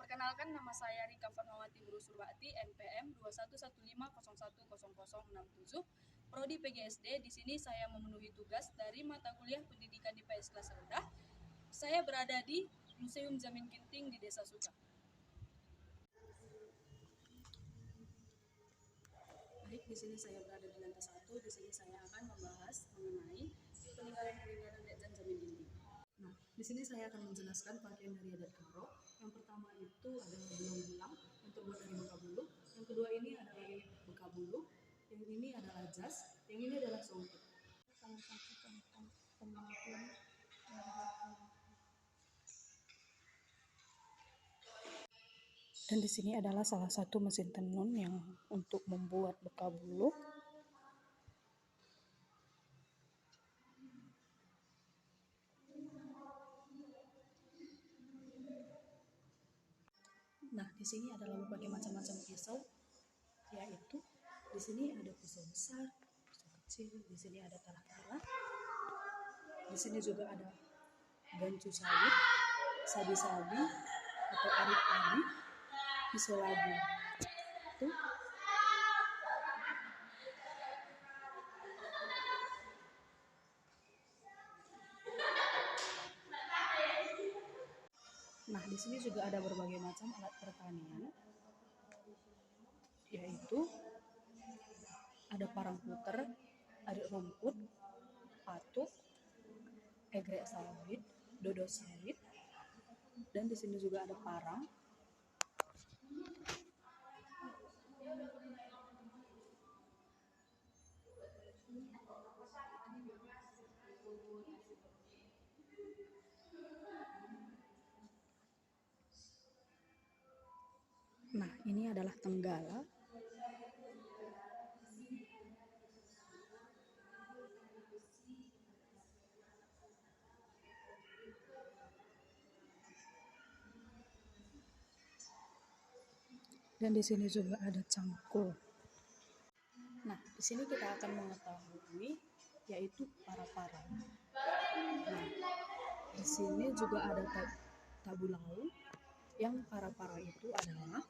Perkenalkan, nama saya Rika Fatmawati Surbakti, NPM 2115010067, Prodi PGSD. Di sini saya memenuhi tugas dari mata kuliah Pendidikan IPS kelas rendah. Saya berada di Museum Jamin Ginting di Desa Suka. Baik, di sini saya berada di lantai 1. Di sini saya akan membahas mengenai peninggalan Dekjan Jamin Ginting. Nah, di sini saya akan menjelaskan pakaian dari adat Karo. Yang pertama itu adalah belang-belang yang terbuat dari Bekabulu. Yang kedua ini adalah Bekabulu. Yang ini adalah jas. Yang ini adalah songket. Salah satu contoh penelitian dan di sini adalah salah satu mesin tenun yang untuk membuat Bekabulu. Nah, di sini adalah berbagai macam-macam pisau, yaitu di sini ada pisau besar, pisau kecil, di sini ada tarah-tarah, di sini juga ada gancu sawit, sabi-sabi atau arit-arit, pisau labu. Tuh. Nah, di sini juga ada berbagai macam alat pertanian, yaitu ada parang puter, arit rumput, patuk, egrek sawit, dodo sawit, dan di sini juga ada parang. Nah, ini adalah tenggala. Dan di sini juga ada cangkul. Nah, di sini kita akan mengetahui yaitu para-para. Nah, di sini juga ada tabulau yang para-para itu adalah.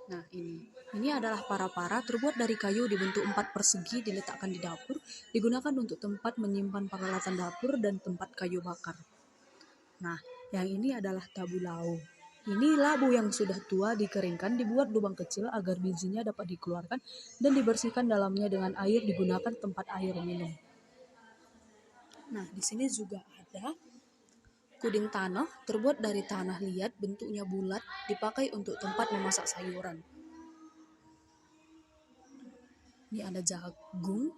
Nah, ini adalah para-para terbuat dari kayu dibentuk 4 persegi, diletakkan di dapur, digunakan untuk tempat menyimpan peralatan dapur dan tempat kayu bakar. Nah, yang ini adalah tabulau. Ini labu yang sudah tua dikeringkan, dibuat lubang kecil agar bijinya dapat dikeluarkan dan dibersihkan dalamnya dengan air, digunakan tempat air minum. Nah, di sini juga ada kuding tanah, terbuat dari tanah liat, bentuknya bulat, dipakai untuk tempat memasak sayuran. Ini ada jagung.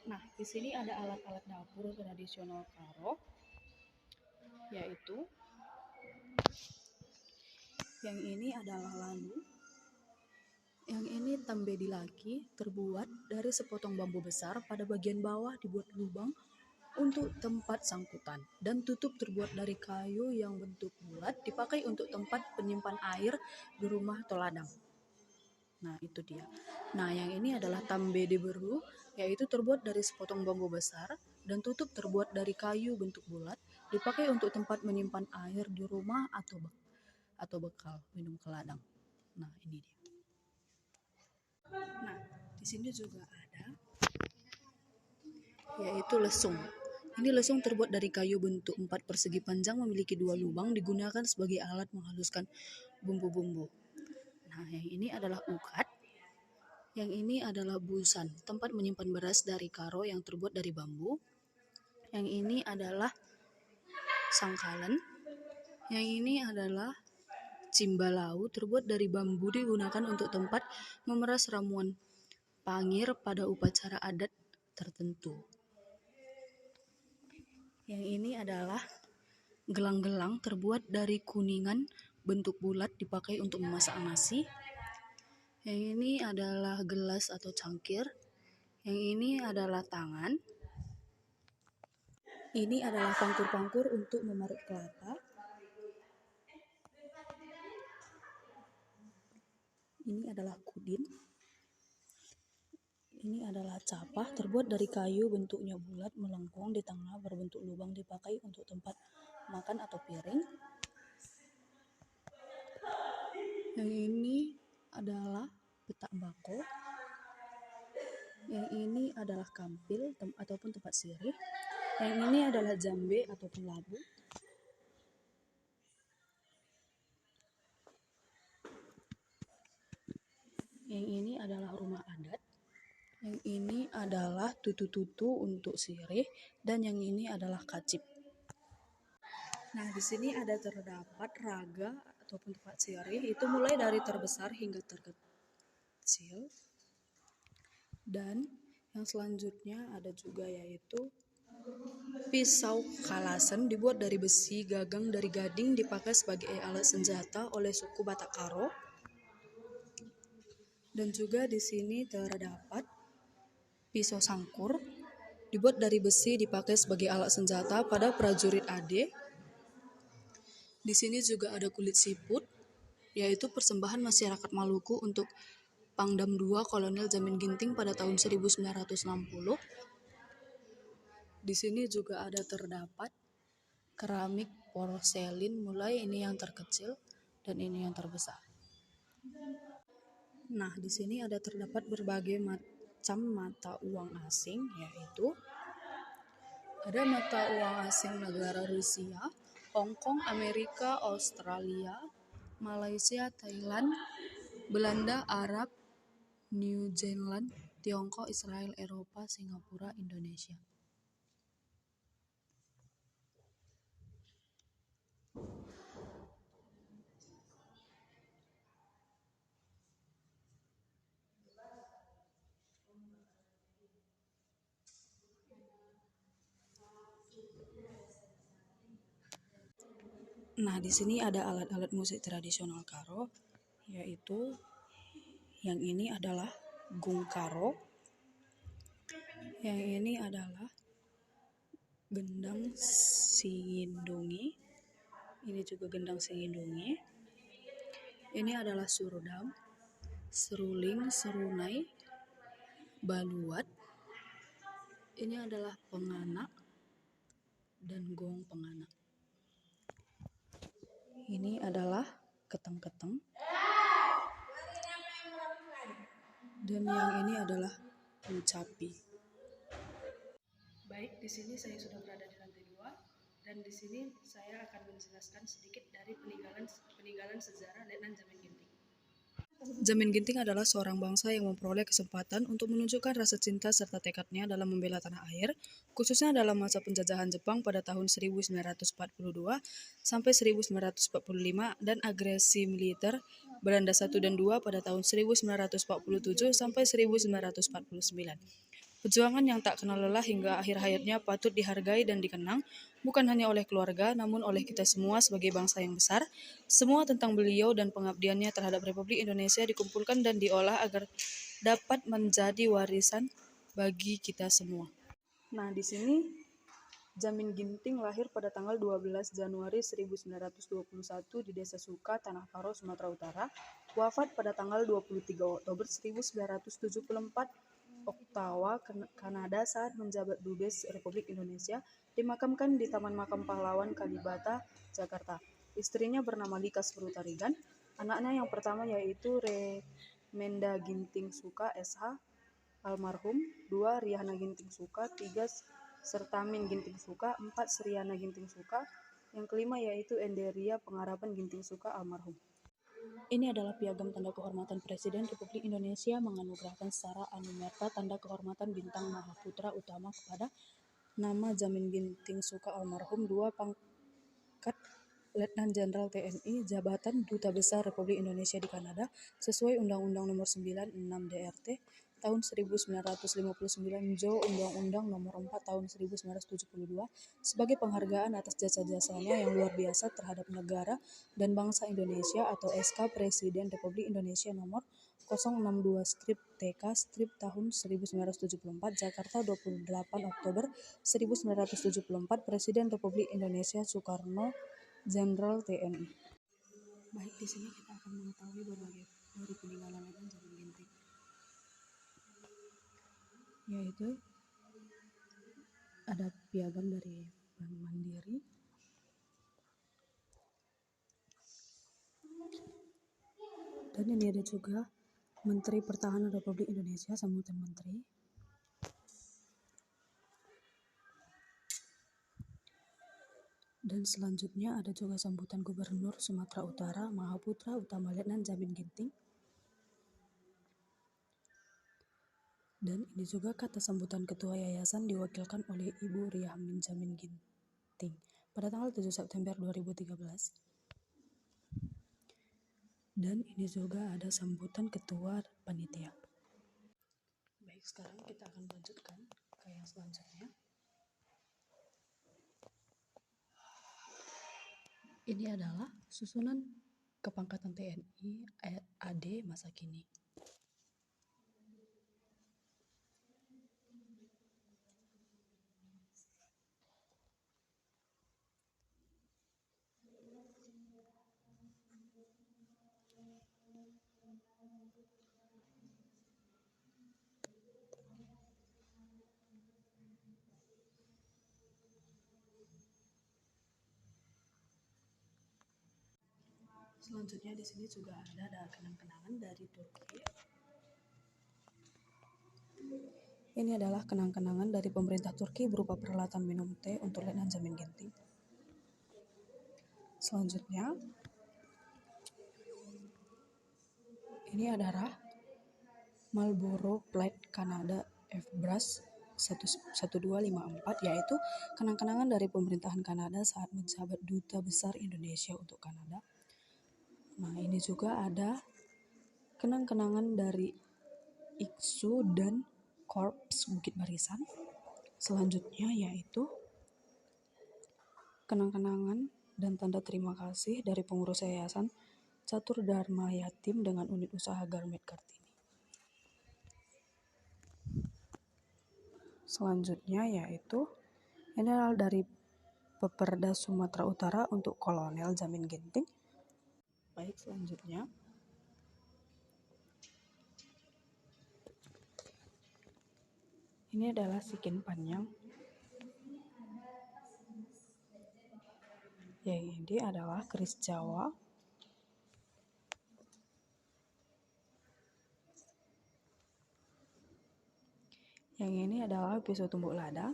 Nah, di sini ada alat-alat dapur tradisional Karo, yaitu yang ini adalah lanu, yang ini tambedi laki, terbuat dari sepotong bambu besar. Pada bagian bawah dibuat lubang untuk tempat sangkutan, dan tutup terbuat dari kayu yang bentuk bulat, dipakai untuk tempat penyimpan air di rumah atau ladang. Nah, itu dia. Nah, yang ini adalah tambedi beru, yaitu terbuat dari sepotong bambu besar dan tutup terbuat dari kayu bentuk bulat, dipakai untuk tempat menyimpan air di rumah atau bekal minum ke ladang. Nah, ini dia. Nah, di sini juga ada yaitu lesung. Ini lesung terbuat dari kayu bentuk 4 persegi panjang, memiliki 2 lubang, digunakan sebagai alat menghaluskan bumbu-bumbu. Nah, yang ini adalah ukat. Yang ini adalah busan, tempat menyimpan beras dari Karo yang terbuat dari bambu. Yang ini adalah sangkalan. Yang ini adalah cimbalau, terbuat dari bambu, digunakan untuk tempat memeras ramuan pangir pada upacara adat tertentu. Yang ini adalah gelang-gelang, terbuat dari kuningan bentuk bulat, dipakai untuk memasak nasi. Yang ini adalah gelas atau cangkir. Yang ini adalah tangan. Ini adalah pangkur-pangkur untuk memarut kelapa. Ini adalah kudin. Ini adalah capah terbuat dari kayu, bentuknya bulat, melengkung, di tengah berbentuk lubang, dipakai untuk tempat makan atau piring. Yang ini adalah petak bako. Yang ini adalah kampil ataupun tempat sirih. Yang ini adalah jambe ataupun labu. Yang ini adalah rumah adat. Yang ini adalah tutu-tutu untuk sirih, dan yang ini adalah kacip. Nah, di sini ada terdapat raga ataupun tempat sirih, itu mulai dari terbesar hingga terkecil. Dan yang selanjutnya ada juga yaitu pisau kalasen, dibuat dari besi, gagang dari gading, dipakai sebagai alat senjata oleh suku Batak Karo. Dan juga di sini terdapat pisau sangkur, dibuat dari besi, dipakai sebagai alat senjata pada prajurit AD. Di sini juga ada kulit siput, yaitu persembahan masyarakat Maluku untuk Pangdam II Kolonel Jamin Ginting pada tahun 1960. Di sini juga ada terdapat keramik porselin, mulai ini yang terkecil dan ini yang terbesar. Nah, di sini ada terdapat berbagai macam mata uang asing, yaitu ada mata uang asing negara Rusia, Hong Kong, Amerika, Australia, Malaysia, Thailand, Belanda, Arab, New Zealand, Tiongkok, Israel, Eropa, Singapura, Indonesia. Nah, di sini ada alat-alat musik tradisional Karo, yaitu yang ini adalah gung Karo, yang ini adalah gendang singindungi, ini juga gendang singindungi, ini adalah surdam, seruling, serunai, baluat, ini adalah penganak, dan gong penganak. Ini adalah keteng-keteng, dan yang ini adalah mucapi. Baik, di sini saya sudah berada di lantai 2, dan di sini saya akan menjelaskan sedikit dari peninggalan sejarah Letnan Jamin Ginting. Jamin Ginting adalah seorang bangsa yang memperoleh kesempatan untuk menunjukkan rasa cinta serta tekadnya dalam membela tanah air, khususnya dalam masa penjajahan Jepang pada tahun 1942 sampai 1945 dan agresi militer Belanda 1 dan 2 pada tahun 1947 sampai 1949. Perjuangan yang tak kenal lelah hingga akhir hayatnya patut dihargai dan dikenang, bukan hanya oleh keluarga, namun oleh kita semua sebagai bangsa yang besar. Semua tentang beliau dan pengabdiannya terhadap Republik Indonesia dikumpulkan dan diolah agar dapat menjadi warisan bagi kita semua. Nah, di sini Jamin Ginting lahir pada tanggal 12 Januari 1921 di Desa Suka, Tanah Karo, Sumatera Utara. Wafat pada tanggal 23 Oktober 1974 Ottawa, Kanada saat menjabat Dubes Republik Indonesia, dimakamkan di Taman Makam Pahlawan Kalibata, Jakarta. Istrinya bernama Lika Sprutarigan, anaknya yang pertama yaitu Remenda Ginting Suka SH, almarhum, 2 Riana Ginting Suka, 3 Sertamin Ginting Suka, 4 Seriana Ginting Suka, yang kelima yaitu Enderia Pengarapan Ginting Suka, almarhum. Ini adalah piagam tanda kehormatan Presiden Republik Indonesia menganugerahkan secara anumerta tanda kehormatan Bintang Mahaputra Utama kepada nama Jamin Ginting Suka, almarhum, 2 pangkat Letnan Jenderal TNI, jabatan Duta Besar Republik Indonesia di Kanada, sesuai Undang-Undang Nomor 96 DRT tahun 1959 Jo Undang-Undang Nomor 4 tahun 1972 sebagai penghargaan atas jasa-jasanya yang luar biasa terhadap negara dan bangsa Indonesia, atau SK Presiden Republik Indonesia Nomor 062-TK tahun 1974, Jakarta 28 Oktober 1974, Presiden Republik Indonesia Soekarno, Jenderal TNI. Baik, di sini kita akan mengetahui berbagai dari peninggalan Letnan Jamin Ginting. yaitu ada piagam dari Bank Mandiri, dan ini ada juga Menteri Pertahanan Republik Indonesia, sambutan menteri. Dan selanjutnya ada juga sambutan Gubernur Sumatera Utara Mahaputra Utama Letnan Jamin Ginting. Dan ini juga kata sambutan Ketua Yayasan diwakilkan oleh Ibu Riyamin Jamin Ginting pada tanggal 7 September 2013. Dan ini juga ada sambutan Ketua Panitia. Baik, sekarang kita akan melanjutkan ke yang selanjutnya. Ini adalah susunan kepangkatan TNI AD masa kini. Selanjutnya di sini juga ada kenang-kenangan dari Turki. Ini adalah kenang-kenangan dari pemerintah Turki berupa peralatan minum teh untuk Letnan Jamin Ginting. Selanjutnya, ini adalah Marlboro Plaid Kanada F-Brass 1254, yaitu kenang-kenangan dari pemerintahan Kanada saat menjabat Duta Besar Indonesia untuk Kanada. Nah, ini juga ada kenang-kenangan dari IKSU dan Korps Bukit Barisan. Selanjutnya yaitu kenang-kenangan dan tanda terima kasih dari pengurus Yayasan Catur Dharma Yatim dengan unit usaha Garmet Kartini. Selanjutnya yaitu ini adalah dari Peperda Sumatera Utara untuk Kolonel Jamin Ginting. Baik, selanjutnya ini adalah Sikin Panjang. Yang ini adalah keris Jawa. Yang ini adalah pisau tumbuk lada.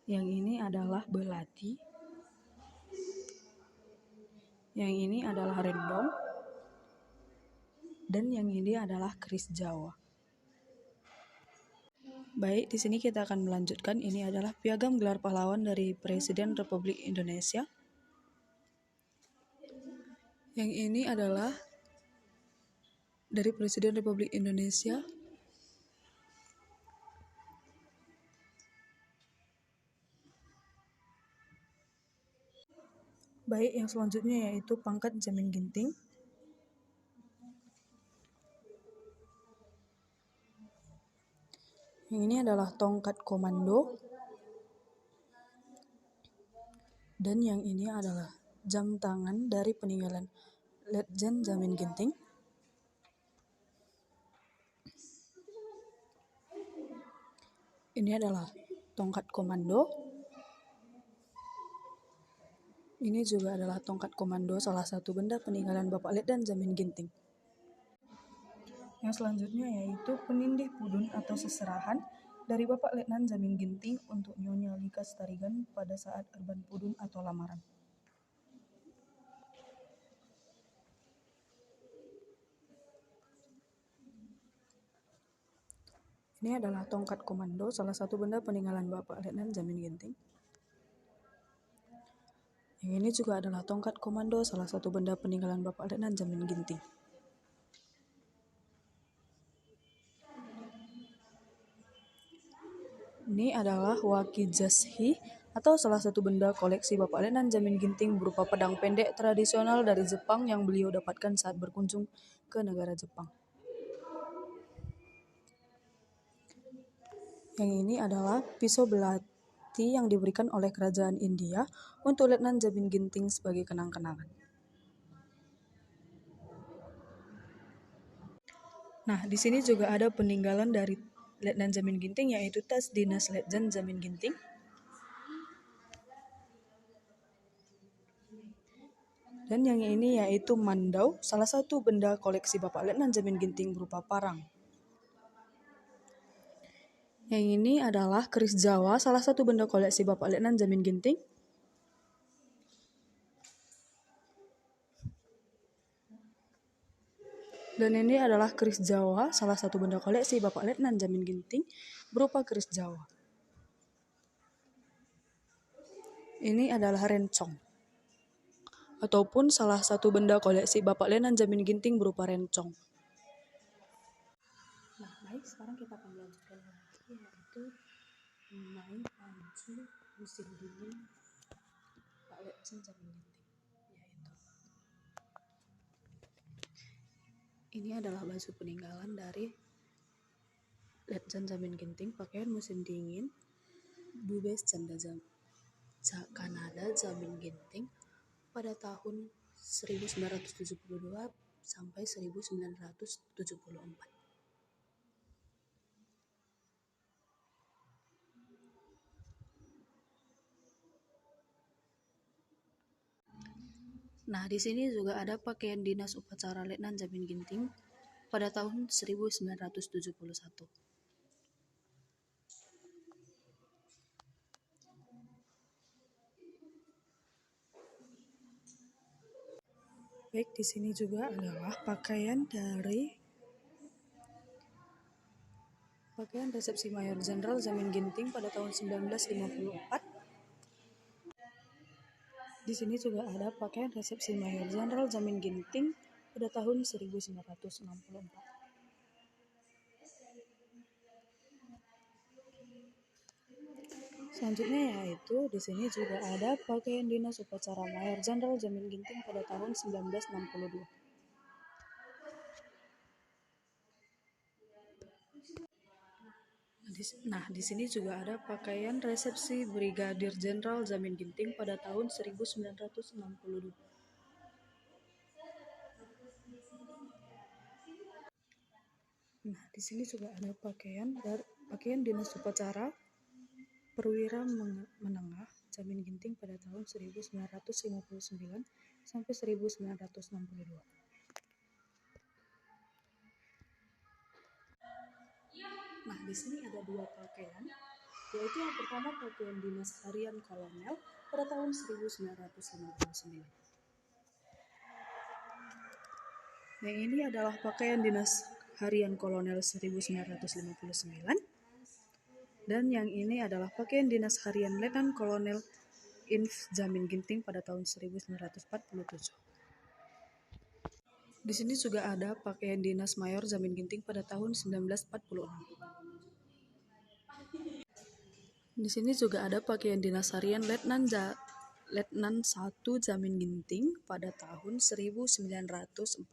Yang ini adalah belati. Yang ini adalah rendong. Dan yang ini adalah keris Jawa. Baik, di sini kita akan melanjutkan. Ini adalah piagam gelar pahlawan dari Presiden Republik Indonesia. Yang ini adalah dari Presiden Republik Indonesia. Baik, yang selanjutnya yaitu pangkat Jamin Ginting. Yang ini adalah tongkat komando. Dan yang ini adalah jam tangan dari peninggalan Letjen Jamin Ginting. Ini adalah tongkat komando. Ini juga adalah tongkat komando, salah satu benda peninggalan Bapak Letnan Jamin Ginting. Yang selanjutnya yaitu penindih pudun atau seserahan dari Bapak Letnan Jamin Ginting untuk Nyonya Lika Starigan pada saat urban pudun atau lamaran. Ini adalah tongkat komando, salah satu benda peninggalan Bapak Letnan Jamin Ginting. Yang ini juga adalah tongkat komando, salah satu benda peninggalan Bapak Letnan Jamin Ginting. Ini adalah wakizashi atau salah satu benda koleksi Bapak Letnan Jamin Ginting berupa pedang pendek tradisional dari Jepang yang beliau dapatkan saat berkunjung ke negara Jepang. Yang ini adalah pisau belati yang diberikan oleh kerajaan India untuk Letnan Jamin Ginting sebagai kenang-kenangan. Nah, di sini juga ada peninggalan dari Letnan Jamin Ginting, yaitu tas dinas Letjen Jamin Ginting. Dan yang ini yaitu mandau, salah satu benda koleksi Bapak Letnan Jamin Ginting berupa parang. Yang ini adalah keris Jawa, salah satu benda koleksi Bapak Letnan Jamin Ginting. Dan ini adalah keris Jawa, salah satu benda koleksi Bapak Letnan Jamin Ginting berupa keris Jawa. Ini adalah rencong, ataupun salah satu benda koleksi Bapak Letnan Jamin Ginting berupa rencong. Nah, baik, sekarang kita akan melanjutkan lagi, yaitu mengenai baju musim dingin Pak Letnan Jamin Ginting. Ini adalah baju peninggalan dari Letnan Jamin Ginting, pakaian musim dingin Dubes Kanada Jamin Ginting pada tahun 1972 sampai 1974. Nah, di sini juga ada pakaian dinas upacara Letnan Jamin Ginting pada tahun 1971. Baik, di sini juga adalah pakaian resepsi Mayor Jenderal Jamin Ginting pada tahun 1954. Di sini juga ada pakaian resepsi Mayor Jenderal Jamin Ginting pada tahun 1964. Selanjutnya yaitu di sini juga ada pakaian dinas upacara Mayor Jenderal Jamin Ginting pada tahun 1962. Nah, di sini juga ada pakaian resepsi Brigadir Jenderal Jamin Ginting pada tahun 1962. Nah, di sini juga ada pakaian dinas upacara Perwira Menengah Jamin Ginting pada tahun 1959 sampai 1962. Nah, di sini ada dua pakaian, yaitu yang pertama pakaian dinas harian kolonel pada tahun 1959. Yang ini adalah pakaian dinas harian kolonel 1959. Dan yang ini adalah pakaian dinas harian Letnan Kolonel Inf Jamin Ginting pada tahun 1947. Di sini juga ada pakaian dinas Mayor Jamin Ginting pada tahun 1946. Di sini juga ada pakaian dinas harian Letnan 1 Jamin Ginting pada tahun 1945.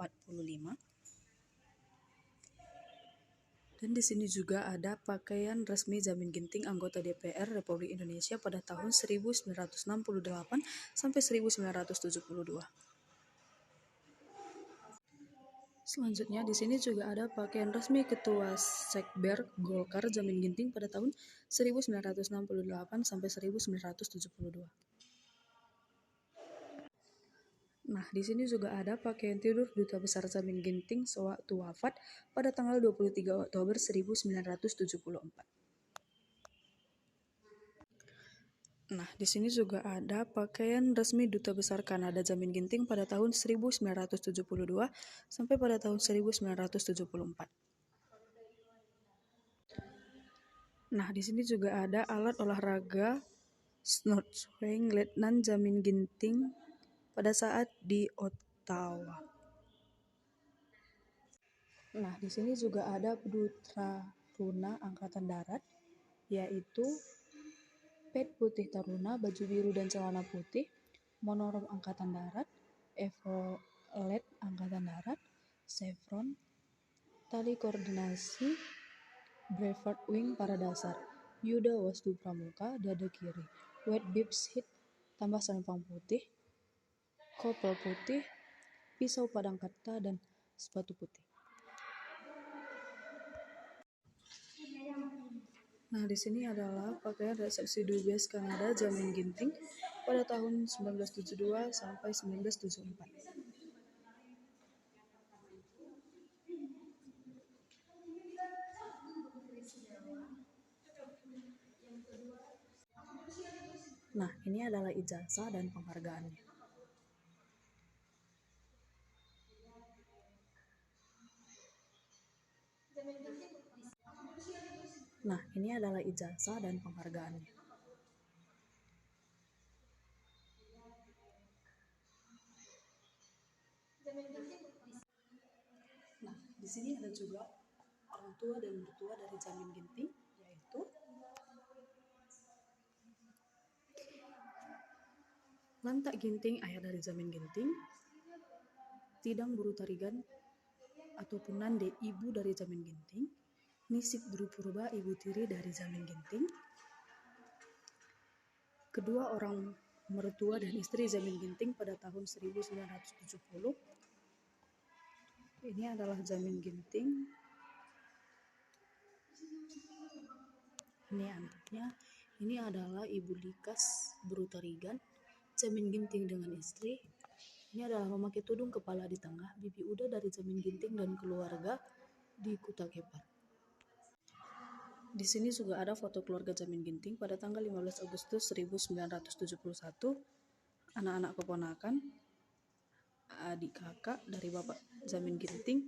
Dan di sini juga ada pakaian resmi Jamin Ginting anggota DPR Republik Indonesia pada tahun 1968 sampai 1972. Selanjutnya di sini juga ada pakaian resmi Ketua Sekber Golkar Jamin Ginting pada tahun 1968 sampai 1972. Nah, di sini juga ada pakaian tidur Duta Besar Jamin Ginting sewaktu wafat pada tanggal 23 Oktober 1974. Nah, di sini juga ada pakaian resmi Duta Besar Kanada Jamin Ginting pada tahun 1972 sampai pada tahun 1974. Nah, di sini juga ada alat olahraga Snortswing Letnan Jamin Ginting pada saat di Ottawa. Nah, di sini juga ada Dutra Runa Angkatan Darat, yaitu pet putih taruna, baju biru dan celana putih, monorom Angkatan Darat, evolet Angkatan Darat, chevron, tali koordinasi, brevet wing para dasar, Yuda Wastu Pramuka, dada kiri, wet bibs hit, tambah selempang putih, kopel putih, pisau padang kata, dan sepatu putih. Nah, di sini adalah pakaian resepsi dubes Kanada Jamin Ginting pada tahun 1972 sampai 1974. Nah, ini adalah ijazah dan penghargaannya. Nah, ini adalah ijazah dan penghargaannya. Nah, di sini ada juga orang tua dan mertua dari Jamin Ginting, yaitu Lantak Ginting, ayah dari Jamin Ginting, Tidang Buru Tarigan ataupun Nande, ibu dari Jamin Ginting, Nisip Buru Purba, ibu tiri dari Jamin Ginting, kedua orang mertua dan istri Jamin Ginting pada tahun 1970. Ini adalah Jamin Ginting. Ini anaknya. Ini adalah Ibu Likas Buru Tarigan, Jamin Ginting dengan istri. Ini adalah memakai tudung kepala di tengah, Bibi Uda dari Jamin Ginting dan keluarga di Kuta Kepar. Di sini juga ada foto keluarga Jamin Ginting pada tanggal 15 Agustus 1971. Anak-anak keponakan, adik kakak dari Bapak Jamin Ginting.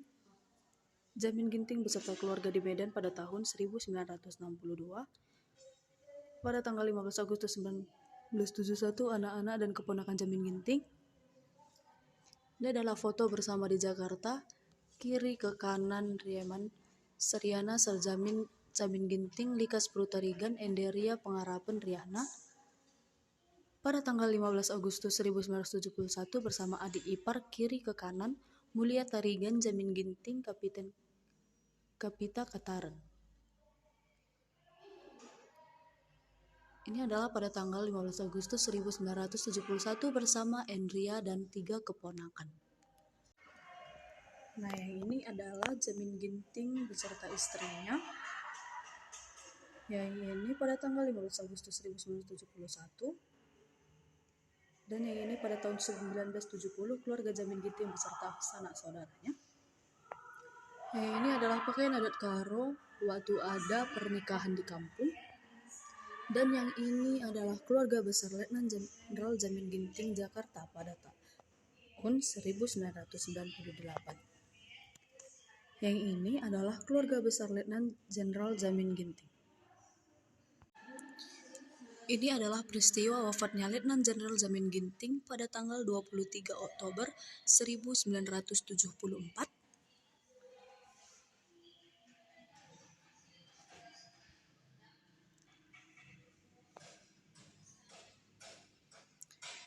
Jamin Ginting beserta keluarga di Medan pada tahun 1962. Pada tanggal 15 Agustus 1971, anak-anak dan keponakan Jamin Ginting. Ini adalah foto bersama di Jakarta. Kiri ke kanan Rieman, Seriana, Serjamin, Jamin Ginting, Likas Buru Tarigan, Enderia, Pengarapan, Riana. Pada tanggal 15 Agustus 1971 bersama adik ipar. Kiri ke kanan Mulia Tarigan, Jamin Ginting, Kapita Kataran. Ini adalah pada tanggal 15 Agustus 1971 bersama Endria dan 3 keponakan. Nah, yang ini adalah Jamin Ginting beserta istrinya. Yang ini pada tanggal 15 Agustus 1971. Dan yang ini pada tahun 1970, keluarga Jamin Ginting beserta sanak saudaranya. Yang ini adalah pakaian adat Karo waktu ada pernikahan di kampung. Dan yang ini adalah keluarga besar Letnan Jenderal Jamin Ginting Jakarta pada tahun 1998. Yang ini adalah keluarga besar Letnan Jenderal Jamin Ginting. Ini adalah peristiwa wafatnya Letnan Jenderal Jamin Ginting pada tanggal 23 Oktober 1974.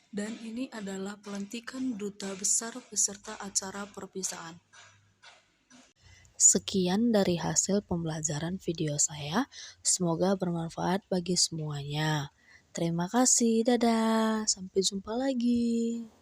Dan ini adalah pelantikan duta besar beserta acara perpisahan. Sekian dari hasil pembelajaran video saya. Semoga bermanfaat bagi semuanya. Terima kasih, dadah. Sampai jumpa lagi.